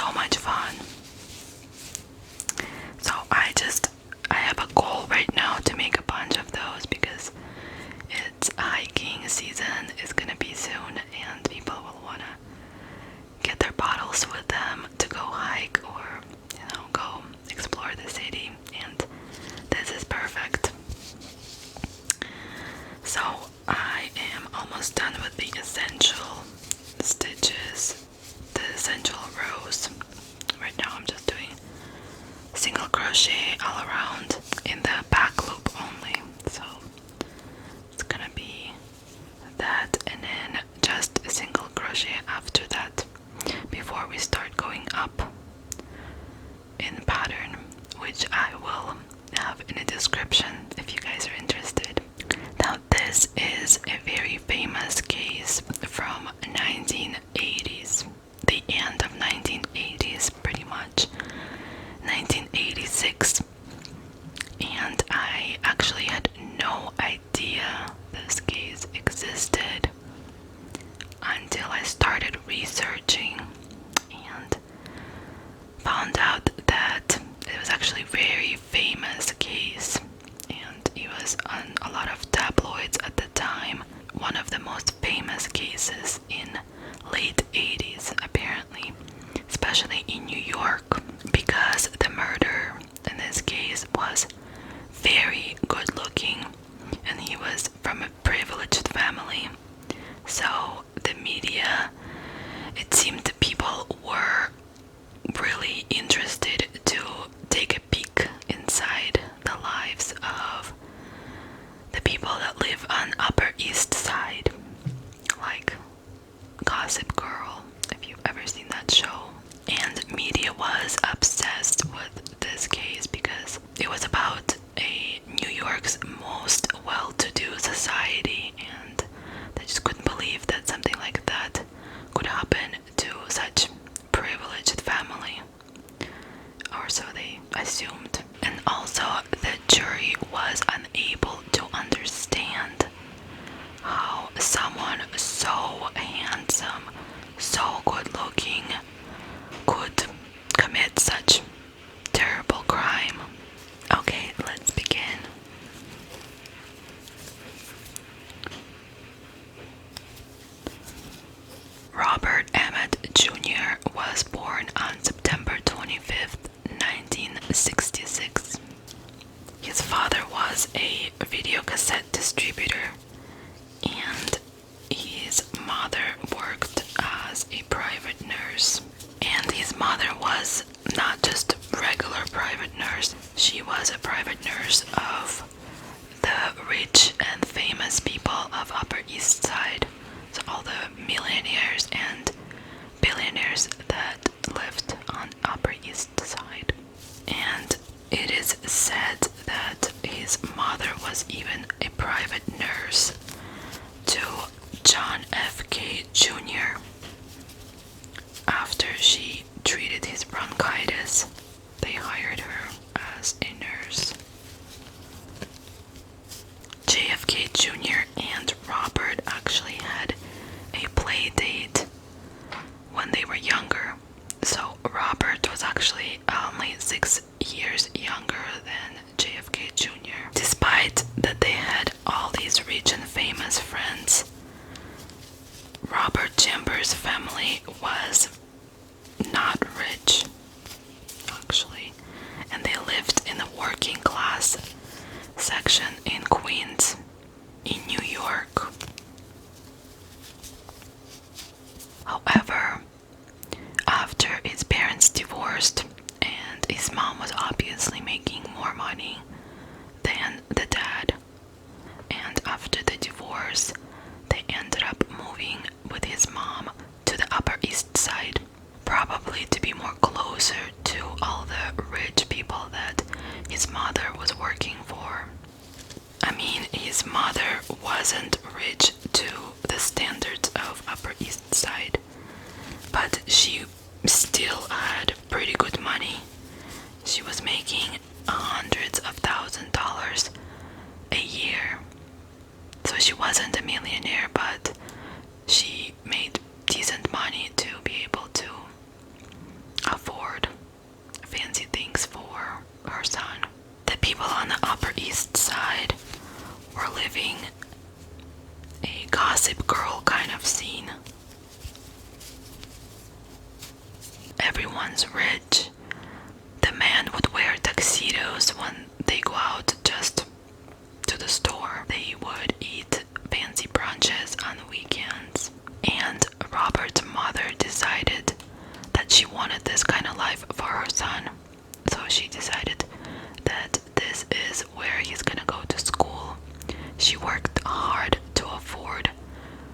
so much fun. So I have a goal right now to make a bunch of those because it's hiking season is gonna be soon and people will wanna get their bottles with them to go hike or, go explore the city, and this is perfect. So I am almost done with the essential stitches, the essential rows. Right now I'm just doing single crochet all around in the back loop only, so it's gonna be that, and then just a single crochet after that before we start going up in pattern, which I will have in the description if you guys are interested. Now this is a very famous case from 1980s, the end of 1980s pretty much, 1986, and I actually had no idea this case existed until I started researching and found out that it was actually a very famous case, and it was on a lot of tabloids at the time. One of the most famous cases in late 80s apparently, especially in New York, because the murderer in this case was very good looking and he was from a privileged family. So the media, it seemed people were really interested to take a peek inside the lives of the people that live on Upper East Side, like Gossip Girl, if you've ever seen that show. And media was obsessed with this case because it was about New York's most well-to-do society, and they just couldn't believe that something like that could happen to such privileged family, or so they assumed. And also the jury was unable to understand how someone so handsome, so good looking could commit such terrible crime. Okay, let's begin. Robert Emmett Jr. was born on September 25th, 1966. His father was a videocassette distributor, and his mother worked as a private nurse. And his mother was not just a regular private nurse, she was a private nurse of the rich and famous people of Upper East Side. So all the millionaires and billionaires that lived on Upper East Side. And it is said that his mother was even a private nurse to John F. K. Jr. After she treated his bronchitis, they hired her as a nurse. JFK Jr. and Robert actually had a play date when they were younger. So Robert was actually only 6 years younger than JFK Jr. Despite that they had all these rich and famous friends, Robert Chambers' family was not rich, actually, and they lived in the working class section in Queens, in New York. However, after his parents divorced, and his mom was obviously making more money than the dad, and after the divorce, they ended up moving with his mom to the Upper East Side, probably to be more closer to all the rich people that his mother was working for. I mean, his mother wasn't rich to the standards of Upper East Side, but she still had pretty good money. She was making hundreds of $1,000s a year. So she wasn't a millionaire, but she made decent money to be able to everyone's rich. The man would wear tuxedos when they go out just to the store. They would eat fancy brunches on weekends. And Robert's mother decided that she wanted this kind of life for her son. So she decided that this is where he's gonna go to school. She worked hard to afford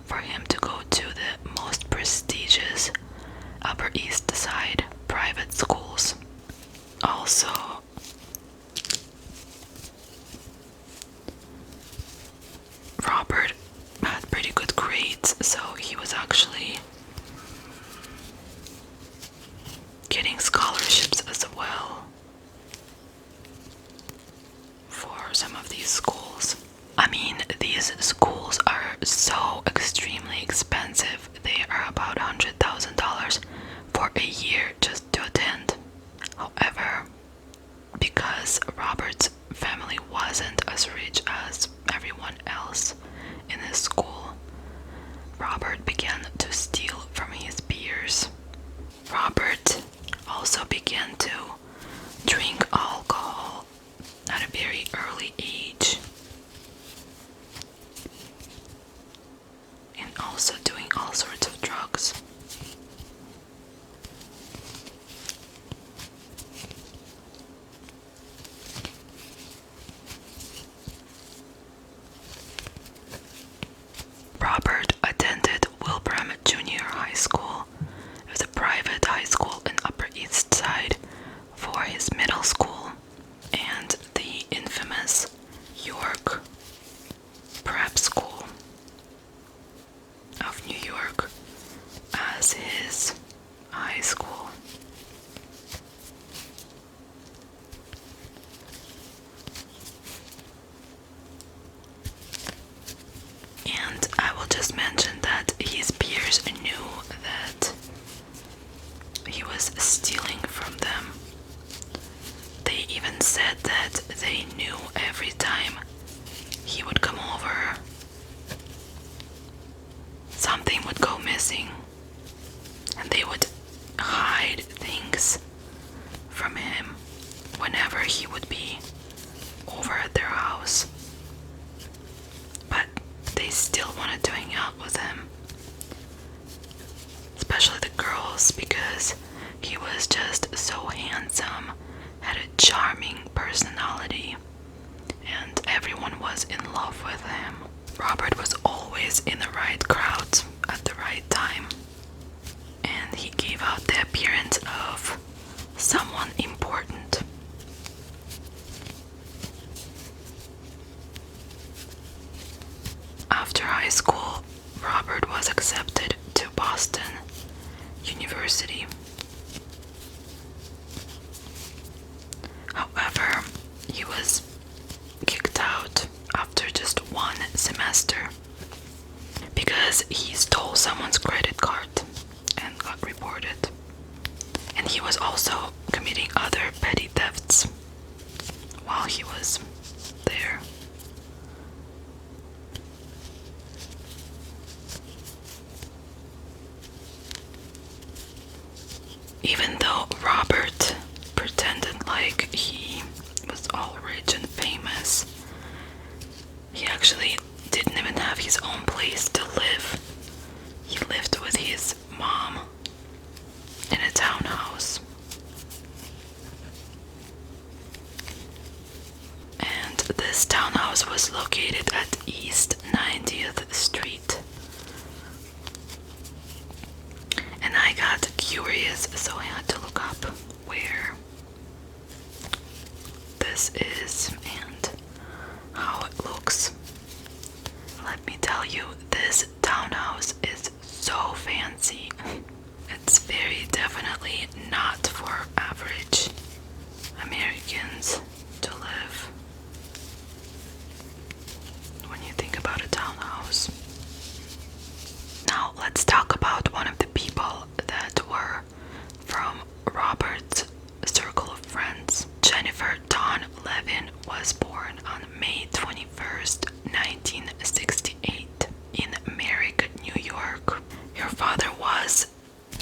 for him to go to the most prestigious Upper East Side private schools. Also, Robert had pretty good grades, so he was actually getting scholarships as well for some of these schools. I mean, these schools are so extremely expensive. They are about $100,000 for a year just to attend. However, because Robert's family wasn't as rich as everyone else in his school, Robert began to steal from his peers. Robert also began to drink alcohol at a very early age, and also doing all sorts of drugs. Robert attended Wilbraham Junior High School. It was a private high school in Upper East Side for his middle school, and the infamous York Prep School of New York as his high school. And I will just mention that his peers knew that he was stealing from them. They even said that they knew every time he would come over, something would go missing, and they would hide things from him whenever he would be over at their house. But they still wanted to hang out with him, especially the girls, because he was just so handsome, had a charming personality, and everyone was in love with him. Robert was always in the right crowds at the right time, and he gave out the appearance of someone important. After high school, Robert was accepted to Boston University. However, he was kicked out after just one semester because he stole someone's credit card and got reported. And he was also committing other petty thefts while he was there. Even though Robert pretended like he was all rich and famous, he actually didn't even have his own place to live. He lived with his mom in a townhouse. And this townhouse was located at East 90th Street. And I got curious, so I had to look up where this is and how it looks. Let me tell you, this townhouse is so fancy. It's very definitely not for average Americans to live when you think about a townhouse. Now let's talk about one of the people that were from Robert's circle of friends. Jennifer Dawn Levin was born on May 21st, 1968 in Merrick, New York. Her father was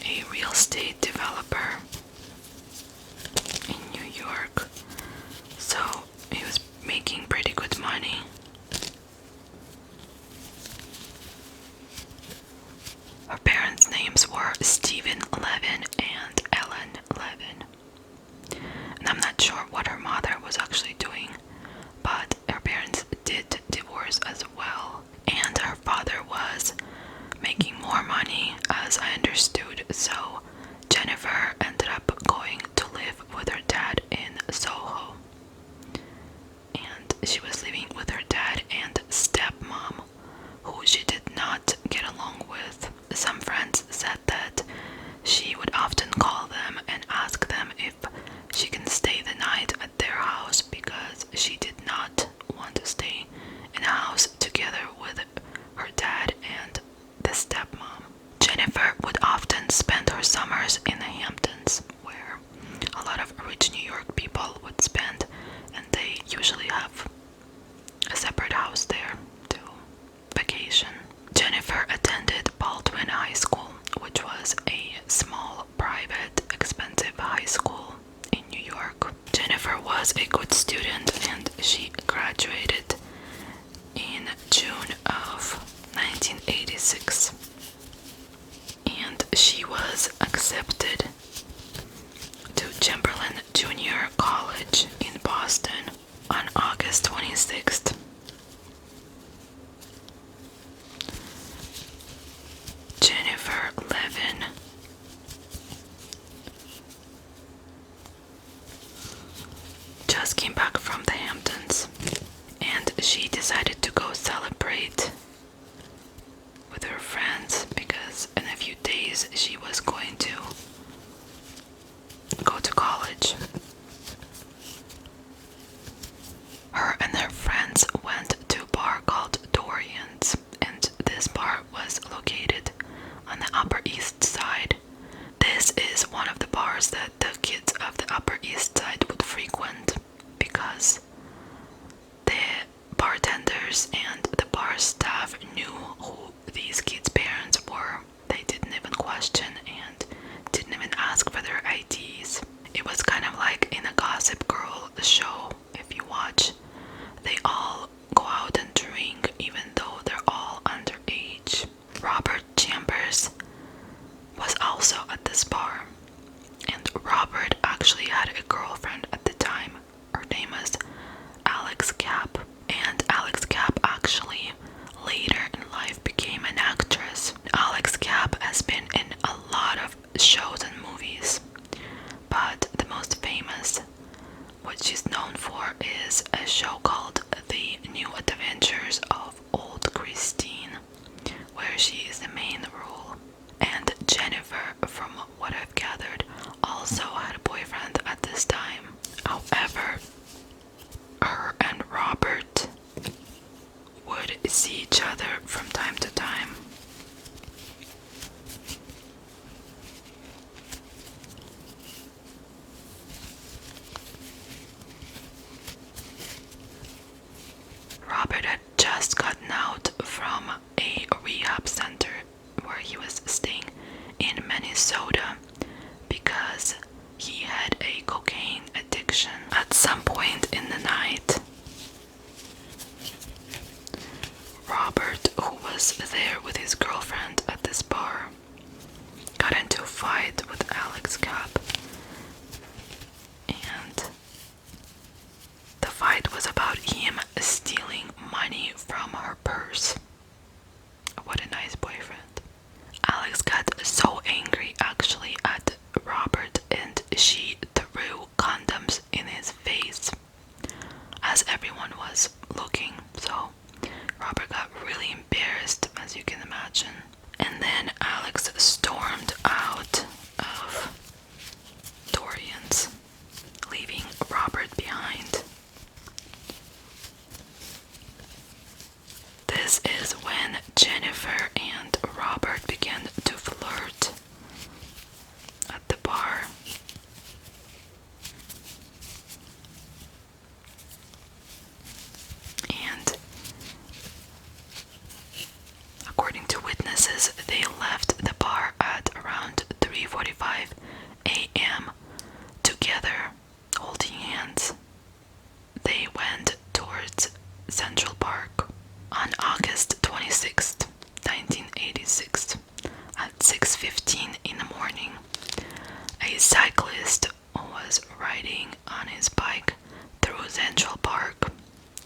a real estate developer, student, and she graduated in June of 1986. And she was accepted to Chamberlain Junior College in Boston on August 26th. Jennifer Levin just came back from the Hamptons, and she decided to go celebrate with her friends because in a few days she was going to go to college. Her and her friends went to a bar called Dorian's, and this bar was located on the Upper East Side. This is one of the bars that the kids of the Upper East Side would frequent because the bartenders and the bar staff knew who these kids' parents were. They didn't even question and didn't even ask for their IDs. It was kind of like in a Gossip Girl show, if you watch. They all go out and drink even though they're all underage. Robert Chambers was also at this bar, and Robert actually had a girlfriend at the time. Her name was Alex Kapp, and Alex Kapp actually later in life became an actress. Alex Kapp has been in a lot of shows and movies, but the most famous, what she's known for, is a show called The New Adventures of Old Christine, where she is the main role. And Jennifer, from what I've gathered, also had a boyfriend at this time. However, her and Robert would see each other from time to time. Robert had just gotten out from a rehab center where he was staying in Minnesota because he had a cocaine addiction. At some point in the night, Robert, who was there with his girlfriend at this bar, got into a fight with Alex Kapp, and the fight was about him stealing money from her purse. What a nice boyfriend. Alex got so angry actually at Robert, and she threw condoms in his face as everyone was looking. So Robert got really embarrassed, as you can imagine. And then Alex stormed out of Dorian's, leaving Robert behind. This is when Jennifer and Robert began to flirt at the bar. And according to witnesses, they left the bar at around 3:45 a.m. together, holding hands. They went towards Central Park. On August 26th, 1986, at 6:15 in the morning, a cyclist who was riding on his bike through Central Park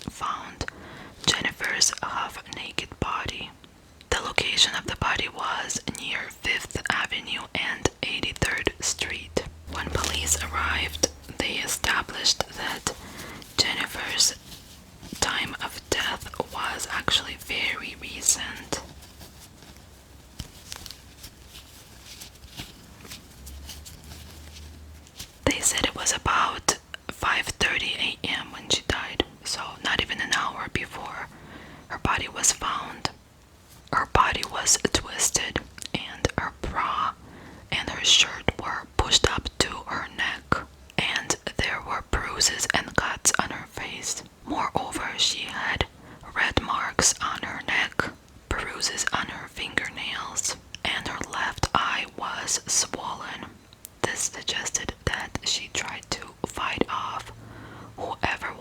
found Jennifer's half-naked body. The location of the body was near 5th Avenue and 83rd Street. When police arrived, they established that Jennifer's time of death was actually very recent. They said it was about 5:30 a.m. when she died, so not even an hour before her body was found. Her body was twisted, and her bra and her shirt were pushed up to her neck, and there were bruises and cuts on her face. Moreover, she had red marks on her neck, bruises on her fingernails, and her left eye was swollen. This suggested that she tried to fight off whoever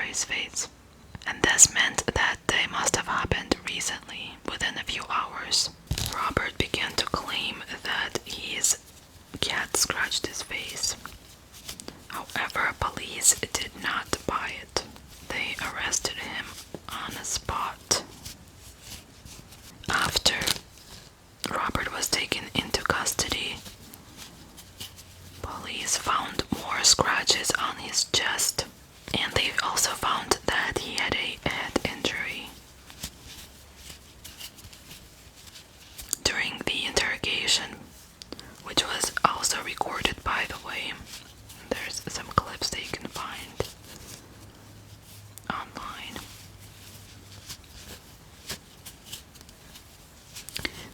his face. And this meant that they must have happened recently, within a few hours. Robert began to claim that his cat scratched his face. However, police did not buy it. They arrested him on the spot. After Robert was taken into custody, police found more scratches on his chest, and they also found that he had a head injury. During the interrogation, which was also recorded, by the way, there's some clips that you can find online.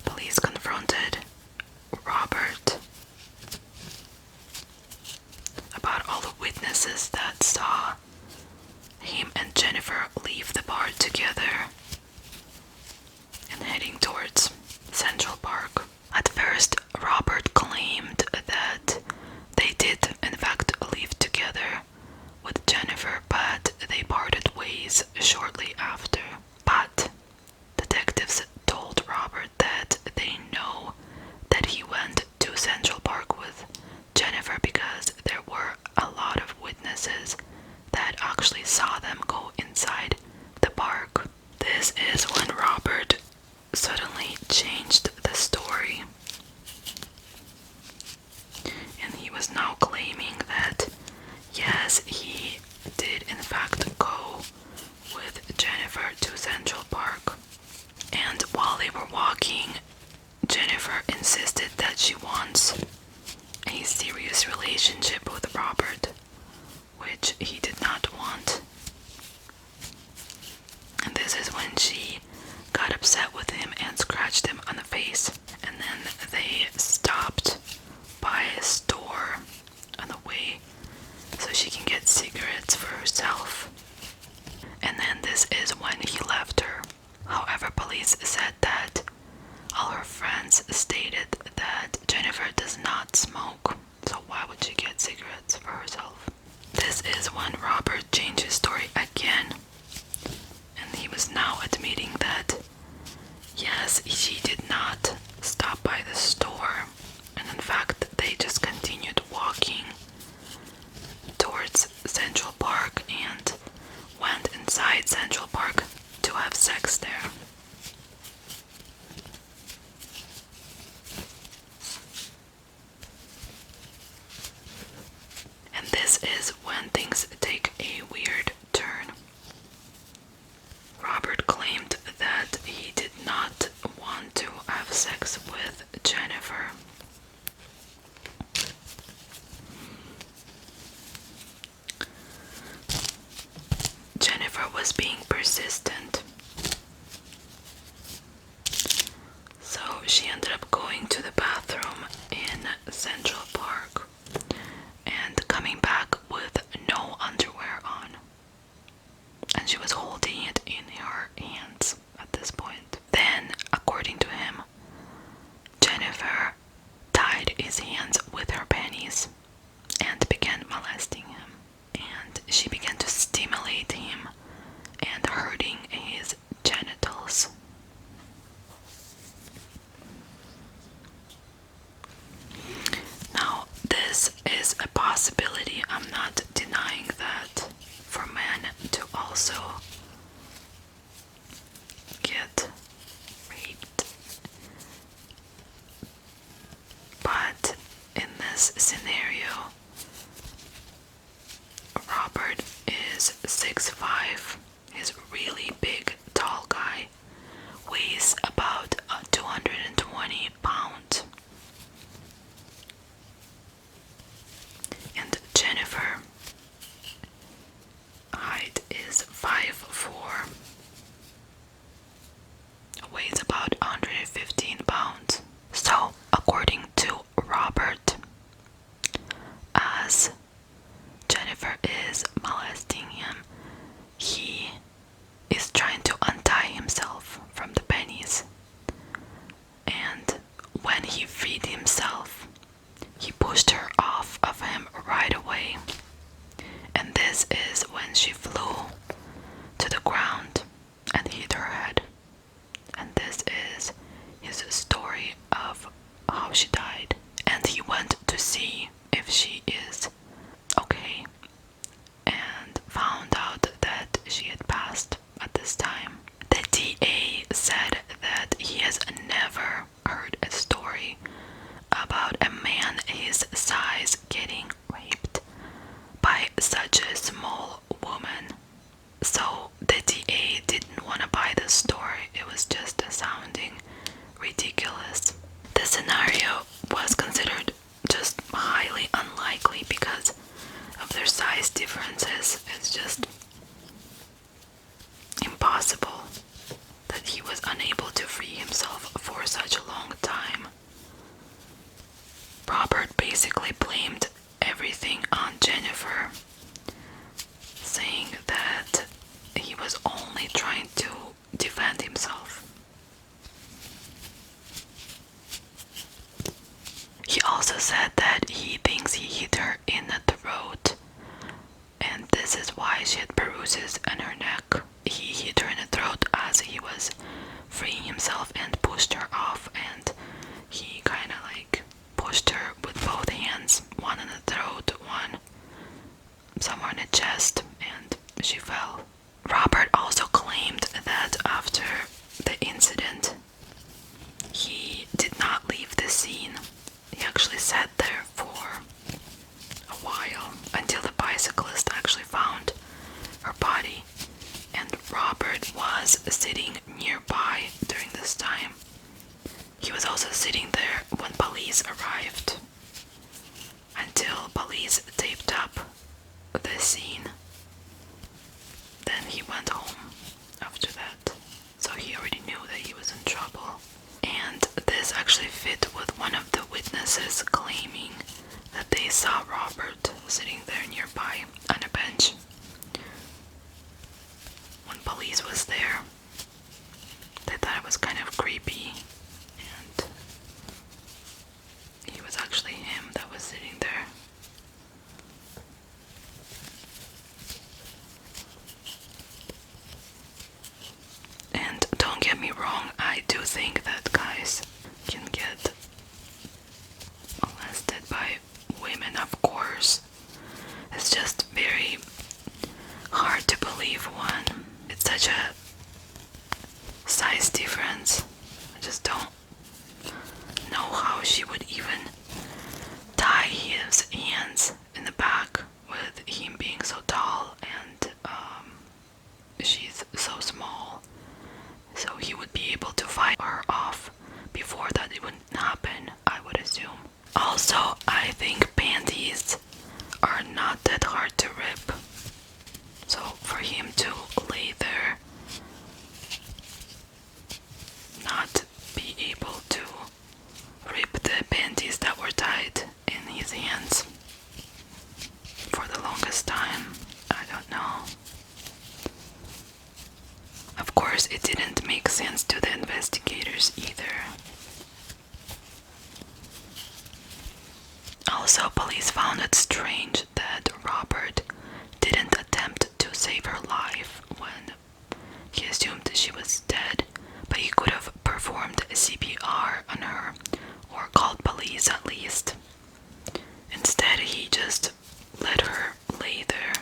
Police confronted Robert about all the witnesses that saw him and Jennifer leave the bar together and heading towards Central Park. At first, Robert claimed that they did in fact leave together with Jennifer, but they parted ways shortly after. But detectives told Robert that they know that he went to Central Park with Jennifer because there were a lot of witnesses that actually saw them go inside the park. This is when Robert suddenly changed the story. And he was now claiming that yes, he did in fact go with Jennifer to Central Park. And while they were walking, Jennifer insisted that she wants a serious relationship with Robert, which he did not want. And this is when she got upset with him and scratched him on the face. And then they stopped by a store on the way so she can get cigarettes for herself. And then this is when he left her. However, police said that all her friends stated that Jennifer does not smoke, so why would she get cigarettes for herself? This is when Robert changed his story again, and he was now admitting that yes, she did not stop by the store, and in fact they just continued walking towards Central Park and went inside Central Park to have sex there. And this is when things take a weird turn. Robert claimed that he did not want to have sex with Jennifer. Jennifer was being persistent. So she ended up going to the bathroom in Central Park and coming back with no underwear on. And she was holding it in her hands at this point. Then, according to him, Jennifer tied his hands with her panties and began molesting him. And she began to stimulate him and hurting his genitals. Now, this is a possibility. I'm not denying that for men to also get raped. But in this scenario, Robert is 6'5". He's a really big, tall guy. Weighs about 220 pounds. And Jennifer height is 5'4", weighs about 115 pounds. So, according to Robert, as Jennifer is molesting him, he is trying to untie himself from the pennies. And when he freed himself, he pushed her off of him right away. And this is when she flew bruises on her neck. He hit her in the throat as he was freeing himself and pushed her off, and he kind of like pushed her with both hands, one in the throat, one somewhere in the chest, and she fell. Robert also claimed that after the incident, he did not leave the scene. He actually sat there for a while until the bicyclist actually found her body, and Robert was sitting nearby during this time. He was also sitting there when police arrived until police taped up the scene. Then he went home after that, so he already knew that he was in trouble. And this actually fit with one of the witnesses claiming that they saw Robert sitting there nearby on a bench when police was there. They thought it was kind of creepy, and it was actually him that was sitting there. And don't get me wrong, I do think that guys can get molested by women, of course. It's just very hard to believe one. It's such a size difference. I just don't know how she would even tie his hands in the back with him being so tall and she's so small. So he would be able to fight her off before that it wouldn't happen, I would assume. Also, I think panties are not that hard to rip. So for him to lay there, not be able to rip the panties that were tied in his hands for the longest time, I don't know. Of course, it didn't make sense to the investigators either. Also, police found it strange that Robert didn't attempt to save her life when he assumed she was dead, but he could have performed CPR on her or called police at least. Instead, he just let her lay there.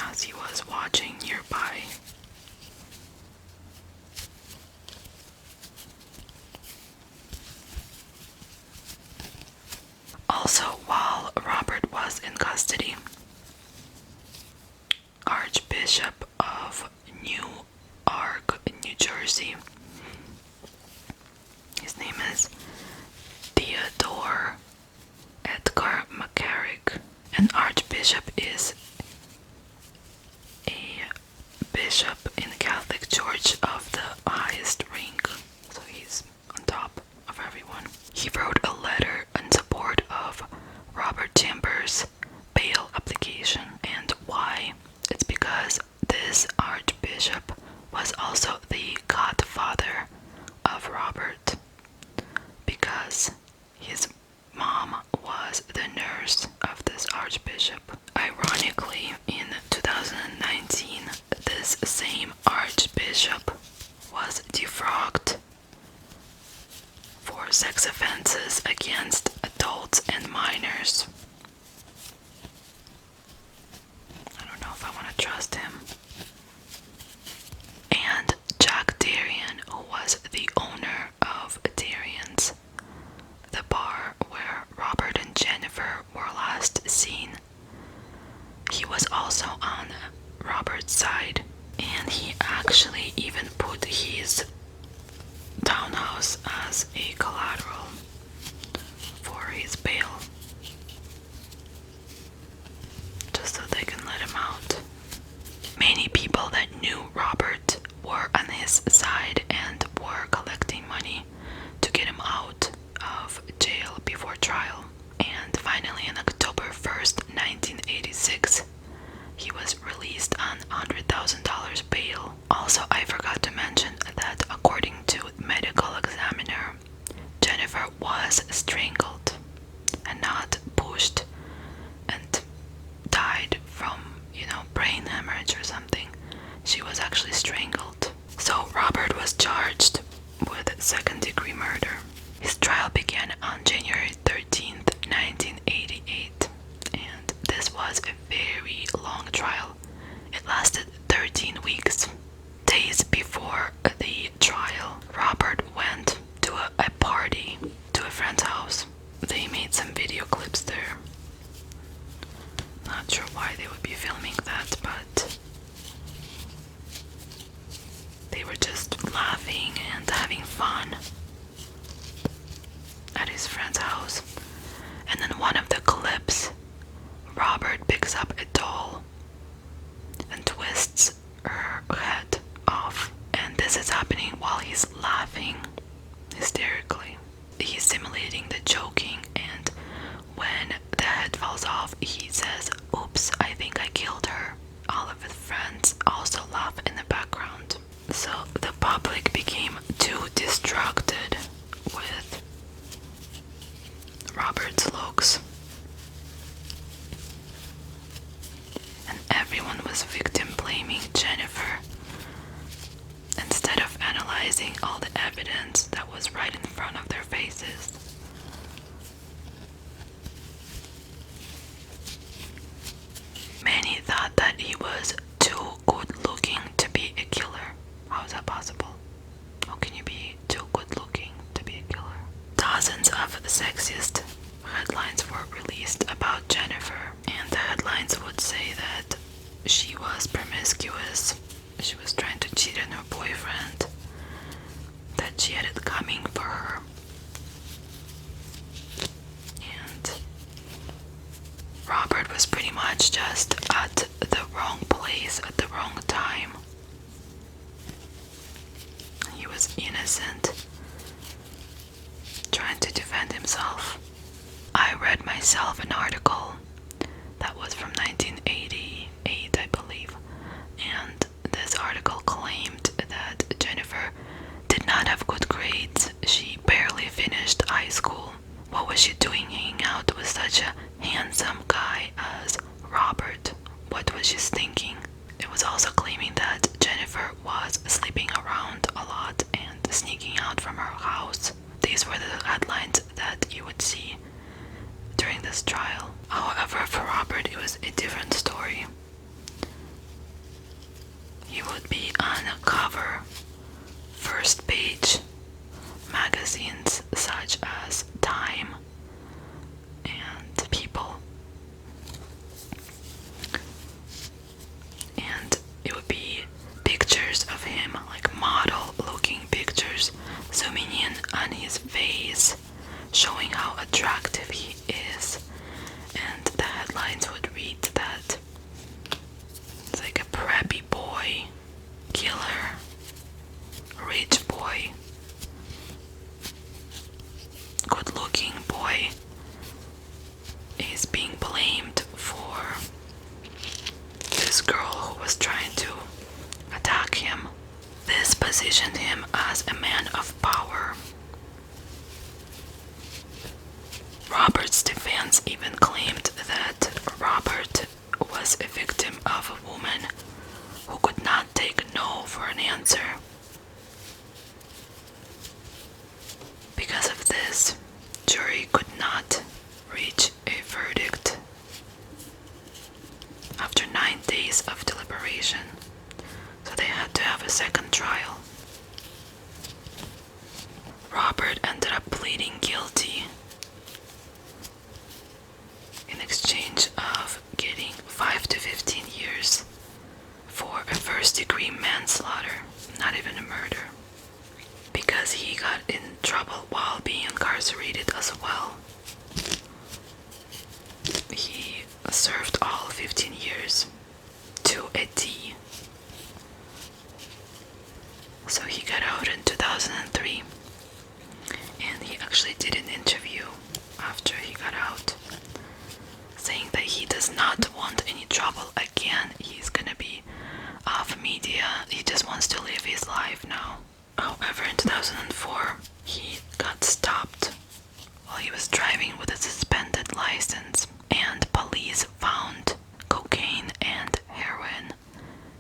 As he was watching nearby. Also, while Robert was in custody, Archbishop of Newark, New Jersey, his name is Theodore Edgar McCarrick. An archbishop is a bishop in the Catholic Church of the highest rank, so he's on top of everyone. He wrote a letter in support of Robert Chambers' bail application. And why? It's because this archbishop was also the godfather of Robert, because his mom was the nurse of this archbishop. Ironically, in 2019, this same archbishop was defrocked for sex offenses against adults and minors. I don't know if I want to trust him. And Jack Darian, who was the owner of Darian's, the bar where Robert and Jennifer were last seen, he was also on Robert's side, and he actually even put his townhouse as a collateral for his bail, just so they can let him out. Many people that knew Robert were on his side and were collecting money to get him out of jail before trial. And finally, on October 1st, 1986, he was released on $100,000 bail. Also, I forgot to mention that according to medical examiner, Jennifer was strangled and off, he says, "Oops, I think I killed her." All of his friends also laugh in the background. So the public became too distracted with Robert's looks, and everyone was victim blaming Jennifer instead of analyzing all the evidence that was right in front of their faces. Many thought that he was too good looking to be a killer. How is that possible? How can you be too good looking to be a killer? Dozens of sexist headlines were released about Jennifer, and the headlines would say that she was promiscuous, she was trying to cheat on her boyfriend, that she had it coming for her, and Robert was pretty much just at the wrong place at the wrong time. He was innocent, trying to defend himself. I read myself an article that was from 1988, I believe, and this article claimed that Jennifer did not have good grades. She barely finished high school. What was she doing hanging out with such a handsome guy as Robert? What was she thinking? It was also claiming that Jennifer was sleeping around a lot and sneaking out from her house. These were the headlines that you would see during this trial. However, for Robert, it was a different story. He would be on cover, first page magazines such as Time and People. And it would be pictures of him, like model looking pictures, zooming in on his face, showing how attractive he is. And the headlines would read that it's like a preppy boy, killer, rich boy, good looking boy is being blamed for this girl who was trying to attack him. This positioned him as a man of power. Robert's defense even claimed that Robert was a victim of a woman who could not take no for an answer. Because of this, jury could not reach a verdict after 9 days of deliberation, so they had to have a second trial. Robert ended up pleading guilty in exchange of getting 5 to 15 years for a first-degree manslaughter, not even a murder, because he got in trouble while being incarcerated as well. He served all 15 years to a T. So he got out in 2003, and he actually did an interview after he got out, saying that he does not want any trouble again. He's gonna be off media. He just wants to live his life now. However, in 2004, he got stopped while he was driving with a suspended license, and police found cocaine and heroin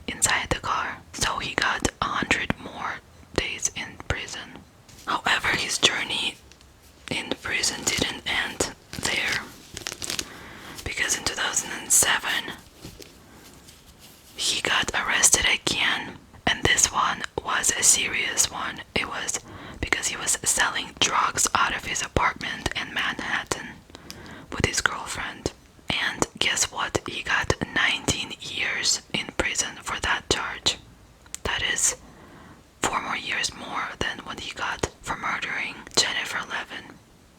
inside the car. So he got 100 more days in prison. However, his journey in prison didn't end there, because in 2007 he got arrested again, and this one was a serious one. It was because he was selling drugs out of his apartment in Manhattan with his girlfriend. And guess what? He got 19 years in prison for that charge. That is 4 more years more than what he got for murdering Jennifer Levin.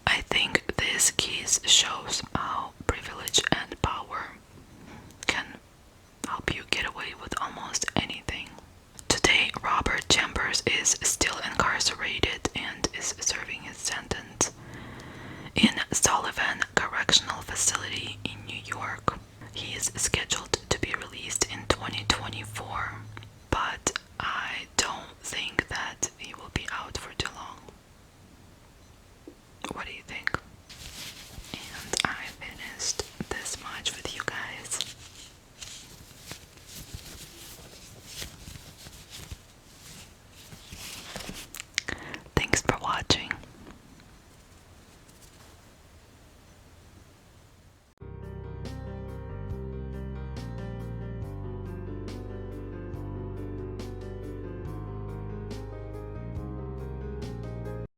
I think this case shows how privilege and power can help you get away with almost anything. Today, Robert Chambers is still incarcerated and is serving his sentence in Sullivan Correctional Facility schedule